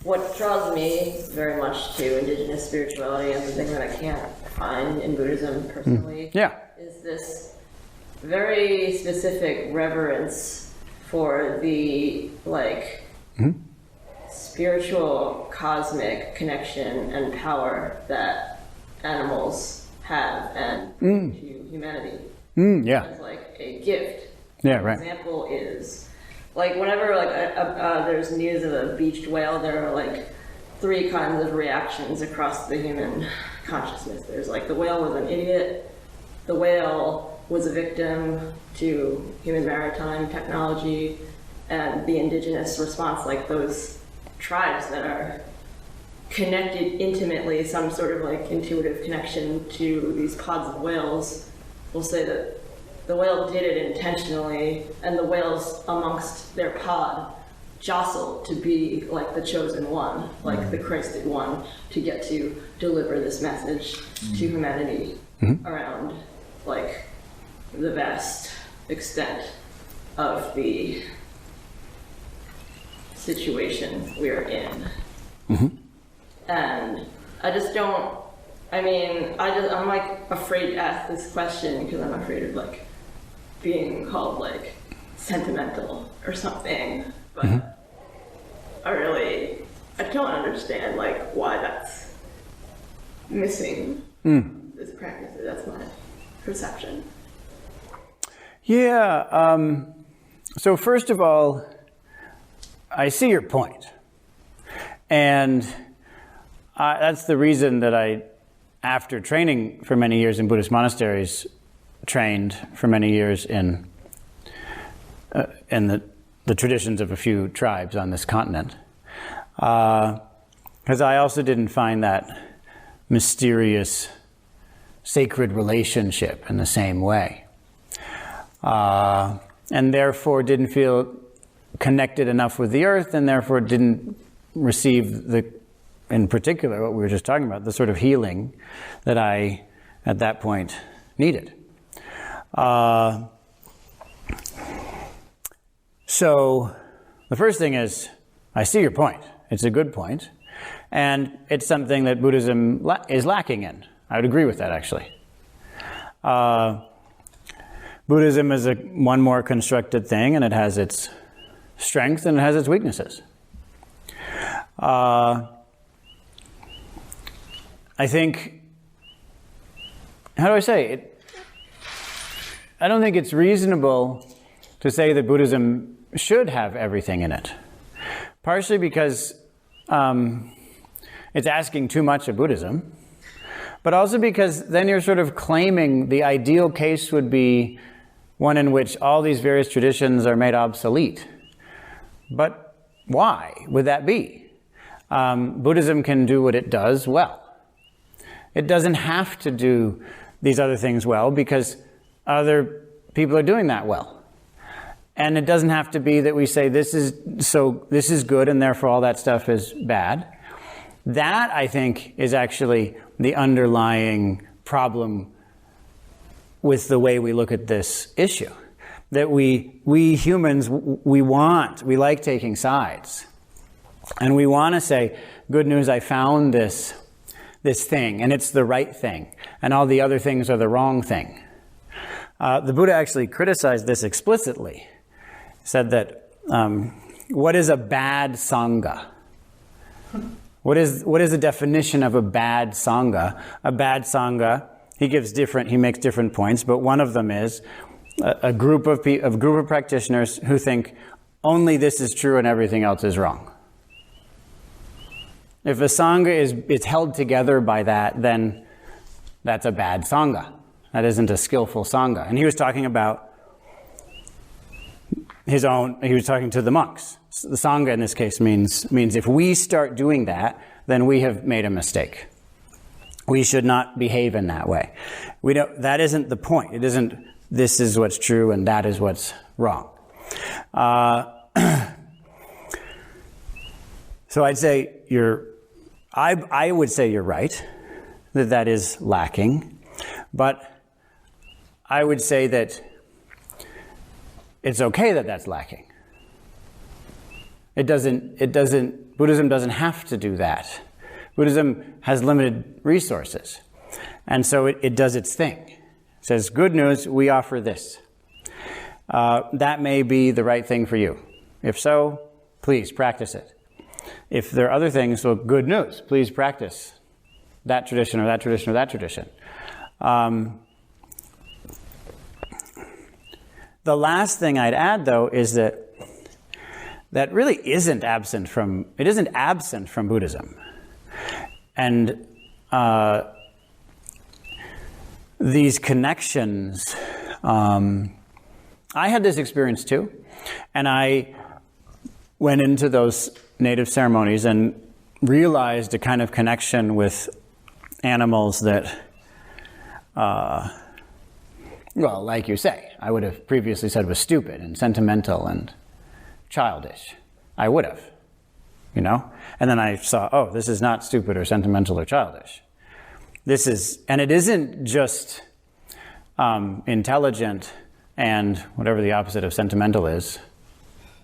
what draws me very much to indigenous spirituality and the thing that I can't find in Buddhism personally is this very specific reverence for the spiritual cosmic connection and power that animals have and to humanity. As like a gift. An example is whenever there's news of a beached whale, there are 3 kinds of reactions across the human consciousness. There's the whale was an idiot, the whale was a victim to human maritime technology, and the indigenous response, those tribes that are connected intimately, some sort of intuitive connection to these pods of whales, will say that the whale did it intentionally, and the whales amongst their pod jostled to be the chosen one, the Christed one, to get to deliver this message to humanity around the vast extent of the situation we're in. And I just don't, I'm afraid to ask this question because I'm afraid of being called sentimental or something, but I don't understand why that's missing this practice. That's my perception. So first of all, I see your point. And that's the reason that I, after training for many years in Buddhist monasteries, trained for many years in the traditions of a few tribes on this continent. Because I also didn't find that mysterious, sacred relationship in the same way. And therefore didn't feel connected enough with the earth, and therefore didn't receive in particular, what we were just talking about, the sort of healing that I, at that point, needed. So the first thing is, I see your point. It's a good point. And it's something that Buddhism is lacking in. I would agree with that, actually. Buddhism is one more constructed thing, and it has its strengths and it has its weaknesses. I think, how do I say it? I don't think it's reasonable to say that Buddhism should have everything in it. Partially because it's asking too much of Buddhism, but also because then you're sort of claiming the ideal case would be one in which all these various traditions are made obsolete. But why would that be? Buddhism can do what it does well. It doesn't have to do these other things well because other people are doing that well. And it doesn't have to be that we say this is good and therefore all that stuff is bad. That, I think, is actually the underlying problem with the way we look at this issue. That we humans, we like taking sides. And we want to say, good news, I found this thing, and it's the right thing, and all the other things are the wrong thing. The Buddha actually criticized this explicitly. He said that, what is a bad Sangha? What is the definition of a bad Sangha? A bad Sangha, he makes different points, but one of them is a group of practitioners who think only this is true and everything else is wrong. If a Sangha is held together by that, then that's a bad Sangha. That isn't a skillful Sangha. And he was talking about he was talking to the monks. The Sangha in this case means if we start doing that, then we have made a mistake. We should not behave in that way. That isn't the point. It isn't this is what's true and that is what's wrong. So I'd say I would say you're right, that is lacking, but I would say that it's okay that that's lacking. Buddhism doesn't have to do that. Buddhism has limited resources. And so it does its thing. It says, good news, we offer this. That may be the right thing for you. If so, please practice it. If there are other things, well, good news, please practice that tradition or that tradition or that tradition. The last thing I'd add, though, is that really isn't absent from Buddhism. And these connections, I had this experience too, and I went into those native ceremonies and realized a kind of connection with animals that, well, like you say, I would have previously said was stupid and sentimental and childish. I would have, And then I saw, oh, this is not stupid or sentimental or childish. And it isn't just intelligent and whatever the opposite of sentimental is,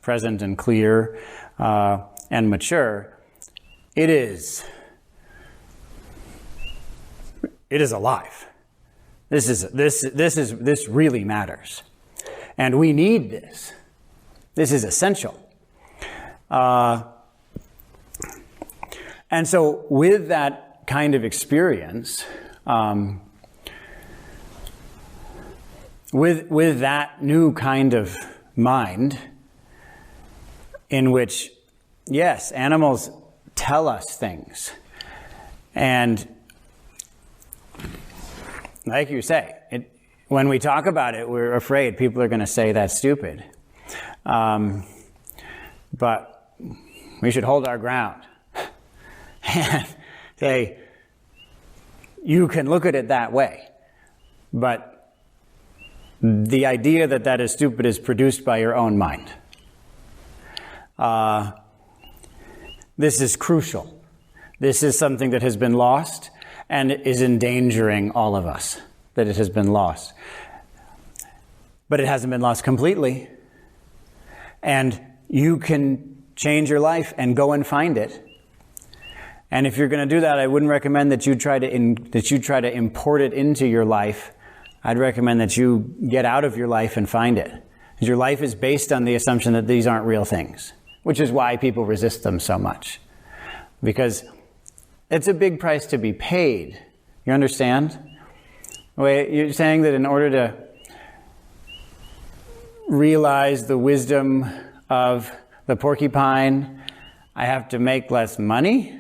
present and clear and mature. It is alive. This really matters, and we need this. This is essential. And so, with that kind of experience, with that new kind of mind, in which, yes, animals tell us things, and like you say, when we talk about it, we're afraid people are going to say that's stupid. But we should hold our ground and say, you can look at it that way, but the idea that that is stupid is produced by your own mind. This is crucial. This is something that has been lost and is endangering all of us, that it has been lost. But it hasn't been lost completely. And you can change your life and go and find it. And if you're going to do that, I wouldn't recommend that you try to import it into your life. I'd recommend that you get out of your life and find it. Because your life is based on the assumption that these aren't real things, which is why people resist them so much. Because it's a big price to be paid. You understand? Wait, you're saying that in order to realize the wisdom of the porcupine, I have to make less money?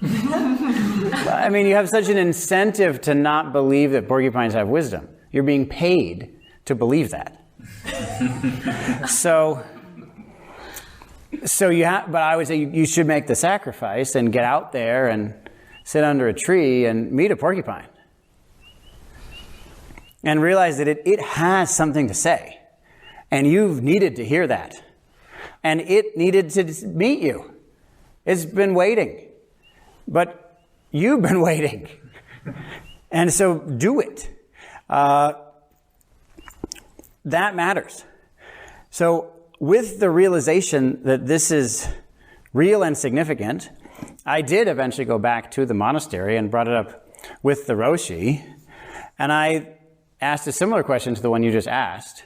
I mean, you have such an incentive to not believe that porcupines have wisdom. You're being paid to believe that. But I would say you should make the sacrifice and get out there and sit under a tree and meet a porcupine. And realize that it has something to say. And you've needed to hear that. And it needed to meet you. It's been waiting. But you've been waiting. And so do it. That matters. So with the realization that this is real and significant, I did eventually go back to the monastery and brought it up with the Roshi. And I asked a similar question to the one you just asked.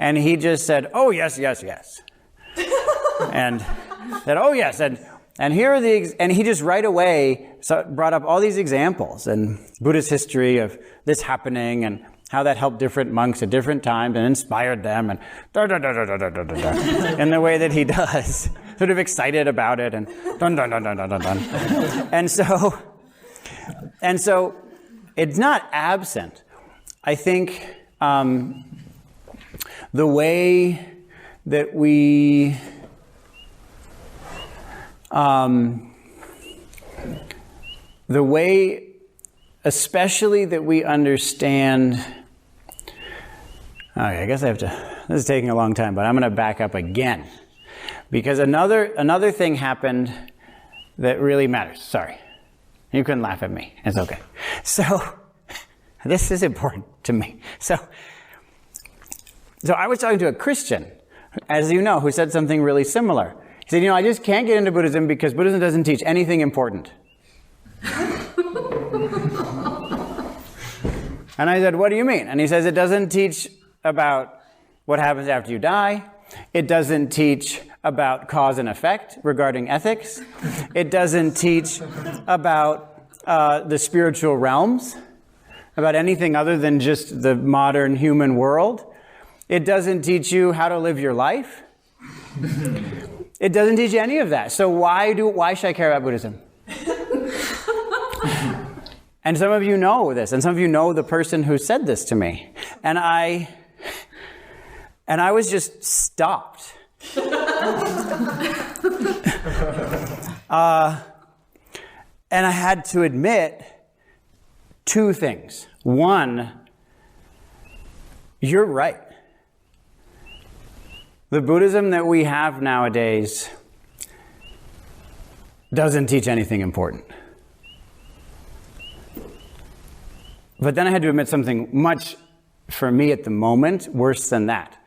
And he just said, oh, yes, yes, yes. And said, oh, yes. And here are and he just right away brought up all these examples and Buddhist history of this happening and how that helped different monks at different times and inspired them and in the way that he does, sort of excited about it and dun dun dun dun dun dun dun. And so it's not absent. I think the way that we especially that we understand. Okay, I guess I have to. This is taking a long time, but I'm going to back up again because another thing happened that really matters. Sorry, you couldn't laugh at me. It's okay. So this is important to me. So I was talking to a Christian, as you know, who said something really similar. He said, I just can't get into Buddhism because Buddhism doesn't teach anything important. And I said, what do you mean? And he says, it doesn't teach about what happens after you die. It doesn't teach about cause and effect regarding ethics. It doesn't teach about the spiritual realms, about anything other than just the modern human world. It doesn't teach you how to live your life. It doesn't teach you any of that. So why should I care about Buddhism? And some of you know this, and some of you know the person who said this to me. And I was just stopped. And I had to admit two things. One, you're right. The Buddhism that we have nowadays doesn't teach anything important. But then I had to admit something much, for me at the moment, worse than that.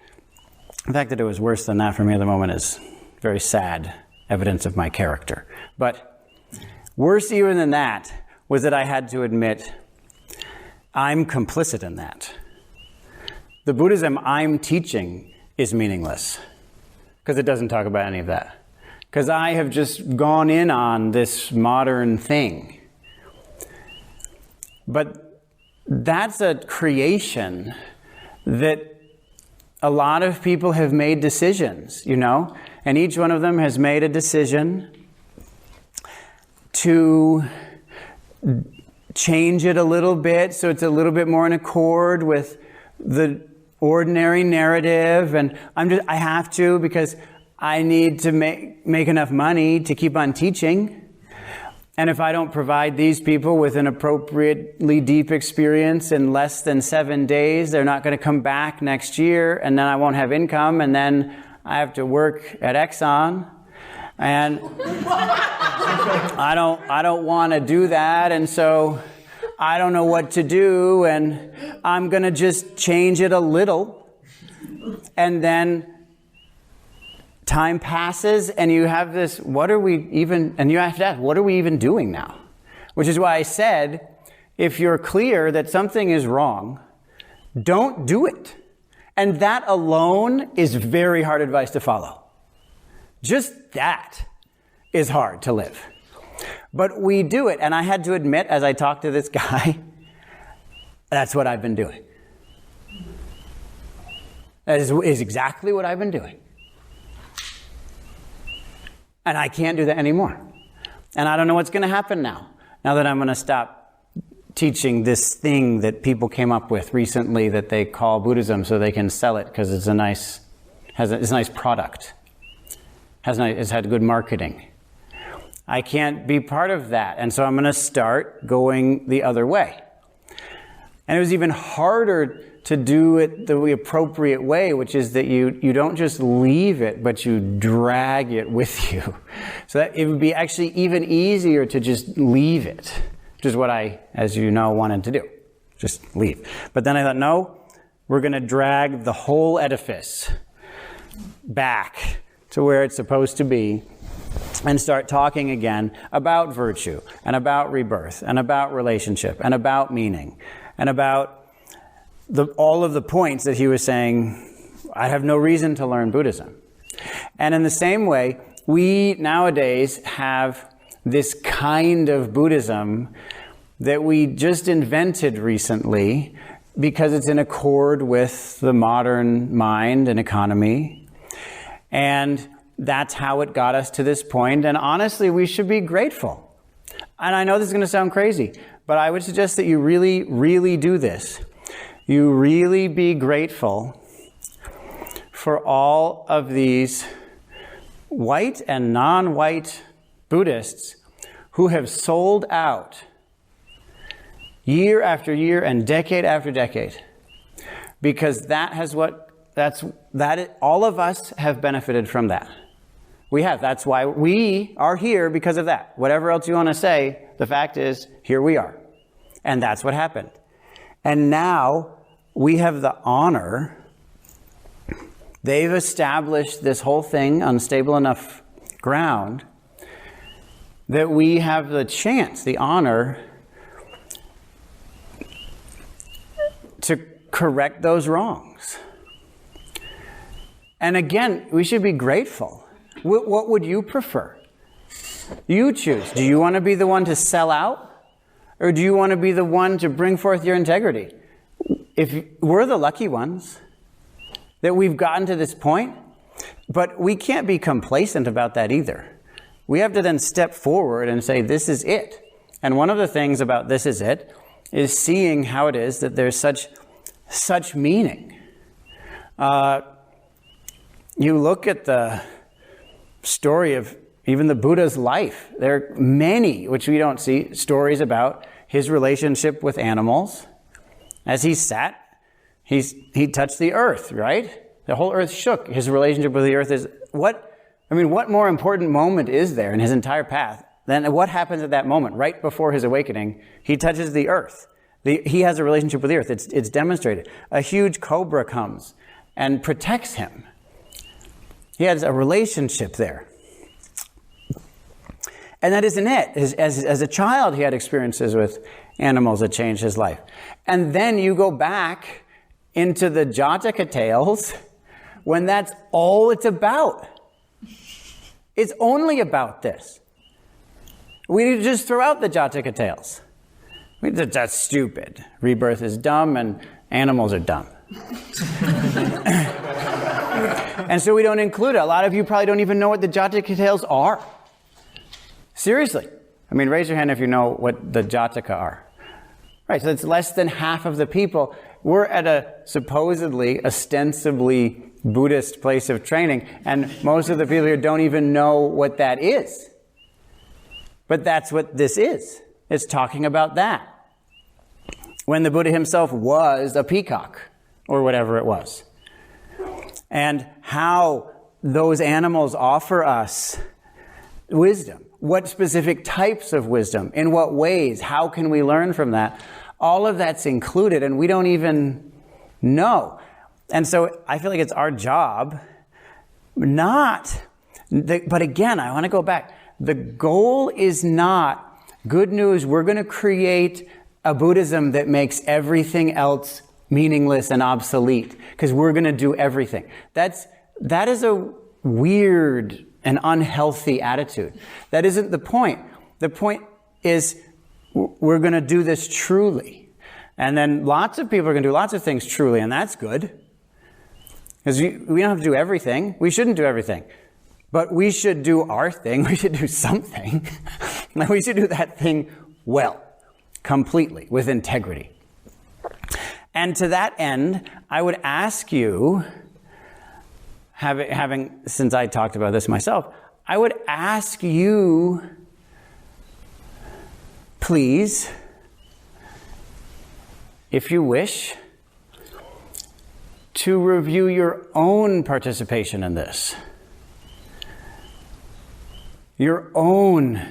The fact that it was worse than that for me at the moment is very sad evidence of my character. But worse even than that was that I had to admit I'm complicit in that. The Buddhism I'm teaching is meaningless because it doesn't talk about any of that. Because I have just gone in on this modern thing. But that's a creation that a lot of people have made decisions, and each one of them has made a decision to change it a little bit so it's a little bit more in accord with the ordinary narrative, and I have to because I need to make enough money to keep on teaching. And if I don't provide these people with an appropriately deep experience in less than 7 days, they're not going to come back next year, and then I won't have income, and then I have to work at Exxon, and I don't want to do that, and so I don't know what to do, and I'm going to just change it a little, and then time passes, and you have this, and you have to ask, what are we even doing now? Which is why I said, if you're clear that something is wrong, don't do it. And that alone is very hard advice to follow. Just that is hard to live. But we do it, and I had to admit, as I talked to this guy, that's what I've been doing. That is exactly what I've been doing. And I can't do that anymore. And I don't know what's going to happen now that I'm going to stop teaching this thing that people came up with recently that they call Buddhism so they can sell it because it's a nice product. It's had good marketing. I can't be part of that. And so I'm going to start going the other way. And it was even harder to do it the appropriate way, which is that you don't just leave it, but you drag it with you. So that it would be actually even easier to just leave it, which is what I, as you know, wanted to do. Just leave. But then I thought, no, we're going to drag the whole edifice back to where it's supposed to be and start talking again about virtue and about rebirth and about relationship and about meaning and about all of the points that he was saying, I have no reason to learn Buddhism. And in the same way, we nowadays have this kind of Buddhism that we just invented recently because it's in accord with the modern mind and economy. And that's how it got us to this point. And honestly, we should be grateful. And I know this is going to sound crazy, but I would suggest that you really, really do this. You really be grateful for all of these white and non-white Buddhists who have sold out year after year and decade after decade, because all of us have benefited from that. We have. That's why we are here, because of that. Whatever else you want to say, the fact is, here we are. And that's what happened. And now we have the honor. They've established this whole thing on stable enough ground, that we have the chance, the honor, to correct those wrongs. And again, we should be grateful. What would you prefer? You choose. Do you want to be the one to sell out? Or do you want to be the one to bring forth your integrity? If we're the lucky ones that we've gotten to this point, but we can't be complacent about that either. We have to then step forward and say, this is it. And one of the things about this is it is seeing how it is that there's such meaning. You look at the story of even the Buddha's life. There are many, which we don't see, stories about his relationship with animals. As he sat, he touched the earth, right? The whole earth shook. His relationship with the earth is what more important moment is there in his entire path than what happens at that moment, right before his awakening? He touches the earth. He has a relationship with the earth. It's demonstrated. A huge cobra comes and protects him. He has a relationship there. And that isn't it. As a child, he had experiences with animals that changed his life. And then you go back into the Jataka tales when that's all it's about. It's only about this. We need to just throw out the Jataka tales. That's stupid. Rebirth is dumb and animals are dumb. And so we don't include it. A lot of you probably don't even know what the Jataka tales are. Seriously. I mean, raise your hand if you know what the Jataka are. Right, so it's less than half of the people. We're at a supposedly, ostensibly Buddhist place of training, and most of the people here don't even know what that is. But that's what this is. It's talking about that. When the Buddha himself was a peacock, or whatever it was. And how those animals offer us wisdom. What specific types of wisdom? In what ways? How can we learn from that? All of that's included, and we don't even know. And so I feel like it's our job but again, I want to go back. The goal is not, good news, we're going to create a Buddhism that makes everything else meaningless and obsolete, because we're going to do everything. That is a weird and unhealthy attitude. That isn't the point. The point is we're going to do this truly. And then lots of people are going to do lots of things truly, and that's good. Because we don't have to do everything. We shouldn't do everything. But we should do our thing. We should do something. We should do that thing well, completely, with integrity. And to that end, I would ask you, having since I talked about this myself, I would ask you, please, if you wish, to review your own participation in this. Your own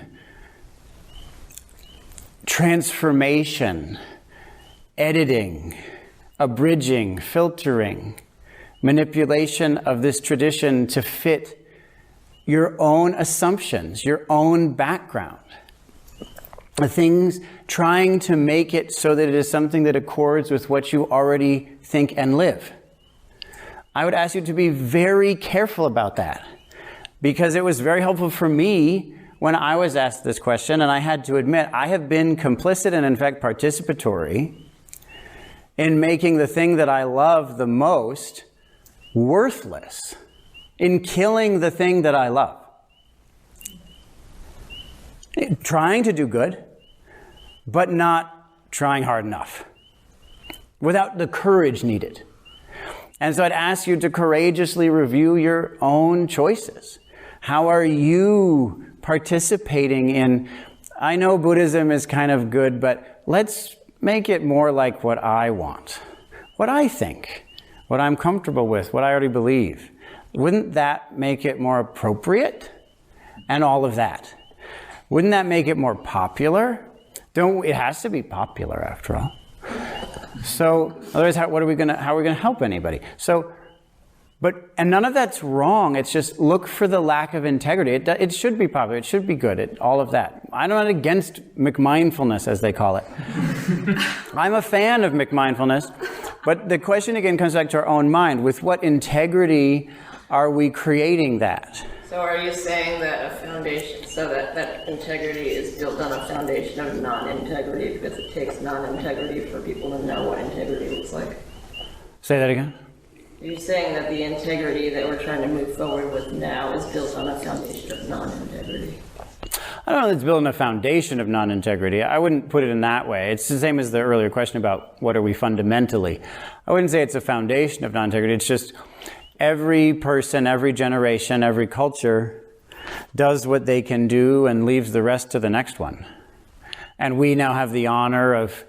transformation, editing, abridging, filtering, manipulation of this tradition to fit your own assumptions, your own background. The things trying to make it so that it is something that accords with what you already think and live. I would ask you to be very careful about that, because it was very helpful for me when I was asked this question, and I had to admit I have been complicit and in fact participatory in making the thing that I love the most worthless, in killing the thing that I love. Trying to do good, but not trying hard enough, without the courage needed. And so I'd ask you to courageously review your own choices. How are you participating in, I know Buddhism is kind of good, but let's make it more like what I want, what I think, what I'm comfortable with, what I already believe. Wouldn't that make it more appropriate? And all of that. Wouldn't that make it more popular? It has to be popular after all. So otherwise, how are we going to help anybody? So And none of that's wrong. It's just look for the lack of integrity. It should be popular. It should be good. All of that. I'm not against McMindfulness, as they call it. I'm a fan of McMindfulness. But the question again comes back to our own mind. With what integrity are we creating that? So are you saying that a foundation, so that integrity is built on a foundation of non-integrity because it takes non-integrity for people to know what integrity looks like? Say that again? Are you saying that the integrity that we're trying to move forward with now is built on a foundation of non-integrity? I don't know if it's built on a foundation of non-integrity. I wouldn't put it in that way. It's the same as the earlier question about what are we fundamentally. I wouldn't say it's a foundation of non-integrity. It's just every person, every generation, every culture does what they can do and leaves the rest to the next one. And we now have the honor of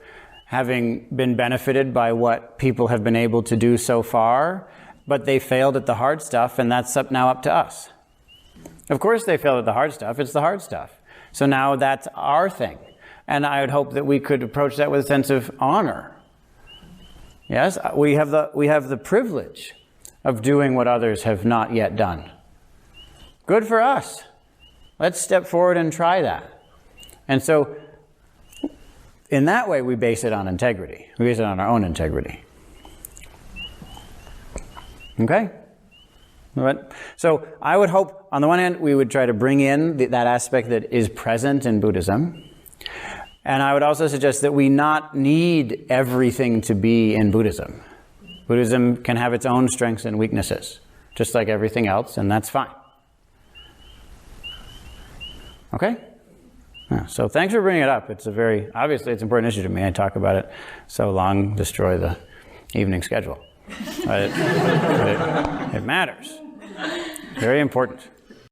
having been benefited by what people have been able to do so far, but they failed at the hard stuff, and that's now up to us. Of course they failed at the hard stuff. It's the hard stuff. So now that's our thing. And I would hope that we could approach that with a sense of honor. Yes, we have the privilege of doing what others have not yet done. Good for us. Let's step forward and try that. And so, in that way, we base it on integrity. We base it on our own integrity. Okay? So I would hope, on the one hand, we would try to bring in that aspect that is present in Buddhism. And I would also suggest that we not need everything to be in Buddhism. Buddhism can have its own strengths and weaknesses, just like everything else, and that's fine. Okay? So thanks for bringing it up. Obviously it's an important issue to me. I talk about it so long, destroy the evening schedule. But it matters. Very important.